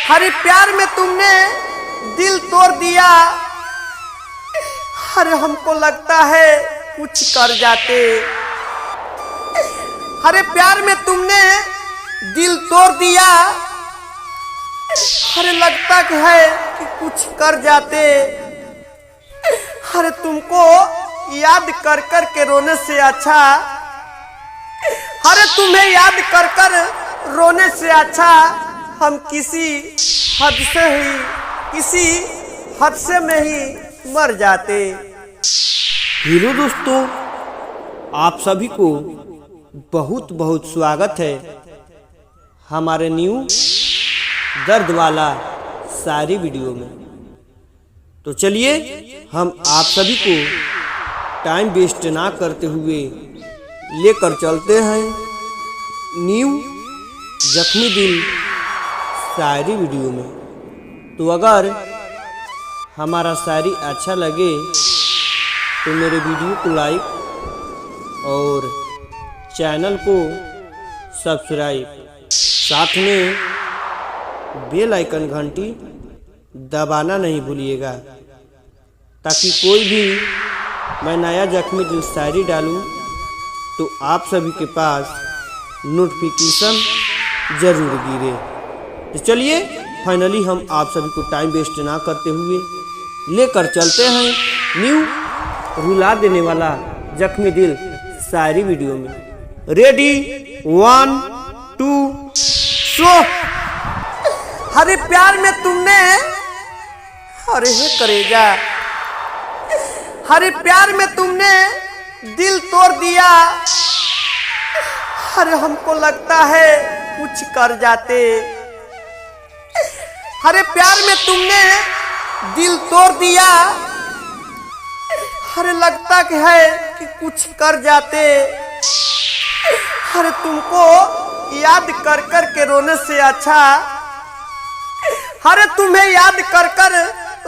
हरे प्यार में तुमने दिल तोड़ दिया। अरे हमको लगता है कुछ कर जाते। हरे प्यार में तुमने दिल तोड़ दिया। अरे लगता है कि कुछ कर जाते। अरे तुमको याद कर कर के रोने से अच्छा, अरे तुम्हें याद कर कर रोने से अच्छा हम किसी हादसे में ही मर जाते। हेलो दोस्तों, आप सभी को बहुत बहुत स्वागत है हमारे न्यू दर्द वाला शायरी वीडियो में। तो चलिए हम आप सभी को टाइम वेस्ट ना करते हुए लेकर चलते हैं न्यू जख्मी दिल शायरी वीडियो में। तो अगर हमारा शायरी अच्छा लगे तो मेरे वीडियो को लाइक और चैनल को सब्सक्राइब, साथ में बेल आइकन घंटी दबाना नहीं भूलिएगा, ताकि कोई भी मैं नया जख्मी दिल शायरी डालूं तो आप सभी के पास नोटिफिकेशन जरूर गिरे। तो चलिए फाइनली हम आप सभी को टाइम वेस्ट ना करते हुए लेकर चलते हैं न्यू रुला देने वाला जख्मी दिल शायरी वीडियो में। रेडी 1 2 शो। हरे प्यार में तुमने अरे हे करेजा, हरे प्यार में तुमने दिल तोड़ दिया। अरे हमको लगता है कुछ कर जाते। हरे प्यार में तुमने दिल तोड़ दिया। अरे लगता है कि कुछ कर जाते। अरे तुमको याद कर कर के रोने से अच्छा, अरे तुम्हें याद कर कर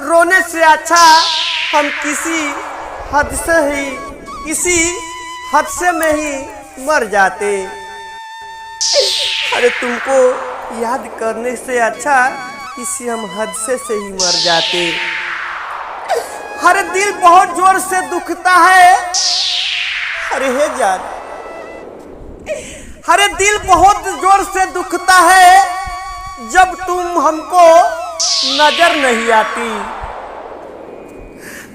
रोने से अच्छा हम किसी हादसे में ही मर जाते। अरे तुमको याद करने से अच्छा किसी हम हादसे से ही मर जाते। अरे दिल बहुत जोर से दुखता है। अरे हे जान, अरे दिल बहुत जोर से दुखता है जब तुम हमको नजर नहीं आती।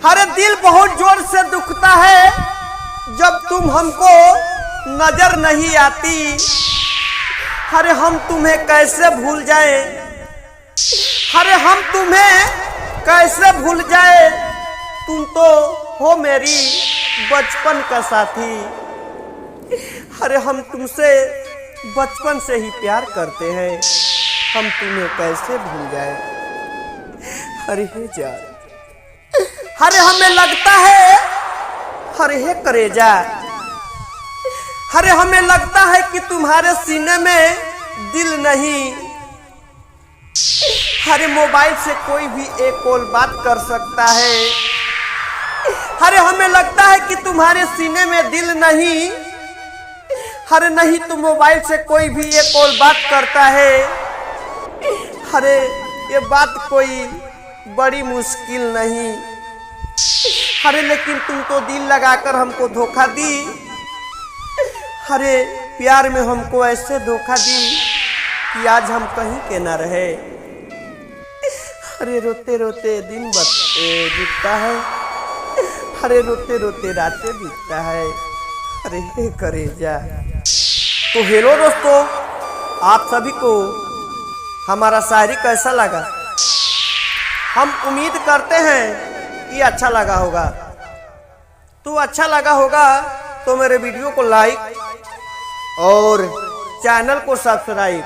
अरे दिल बहुत जोर से दुखता है जब तुम हमको नजर नहीं आती। अरे हम तुम्हें कैसे भूल जाए, अरे हम तुम्हें कैसे भूल जाए, तुम तो हो मेरी बचपन का साथी। अरे हम तुमसे बचपन से ही प्यार करते हैं, हम तुम्हें कैसे भूल जाए। अरे हे जान, अरे हमें लगता है, अरे हे करेजा, अरे हमें लगता है कि तुम्हारे सीने में दिल नहीं। अरे मोबाइल से कोई भी एक कॉल बात कर सकता है। अरे हमें लगता है कि तुम्हारे सीने में दिल नहीं। अरे नहीं तो मोबाइल से कोई भी एक कॉल बात करता है। अरे ये बात कोई बड़ी मुश्किल नहीं। अरे लेकिन तुम तो दिल लगाकर हमको धोखा दी। अरे प्यार में हमको ऐसे धोखा दी कि आज हम कहीं के ना रहे। अरे रोते रोते दिन बीतता है, अरे रोते रोते रातें बीतता है। अरे हे करेजा। तो हेलो दोस्तों, आप सभी को हमारा शायरी कैसा लगा? हम उम्मीद करते हैं कि अच्छा लगा होगा। तो अच्छा लगा होगा तो मेरे वीडियो को लाइक और चैनल को सब्सक्राइब,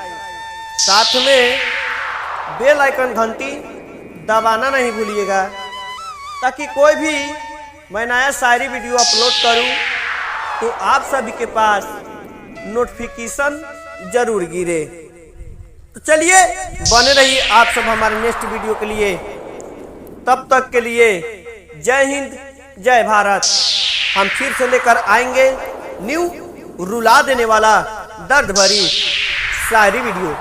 साथ में बेल आइकन घंटी दबाना नहीं भूलिएगा, ताकि कोई भी मैं नया शायरी वीडियो अपलोड करूं तो आप सभी के पास नोटिफिकेशन जरूर गिरे। तो चलिए बने रहिए आप सब हमारे नेक्स्ट वीडियो के लिए। तब तक के लिए जय हिंद, जय भारत। हम फिर से लेकर आएंगे न्यू रुला देने वाला दर्द भरी शायरी वीडियो।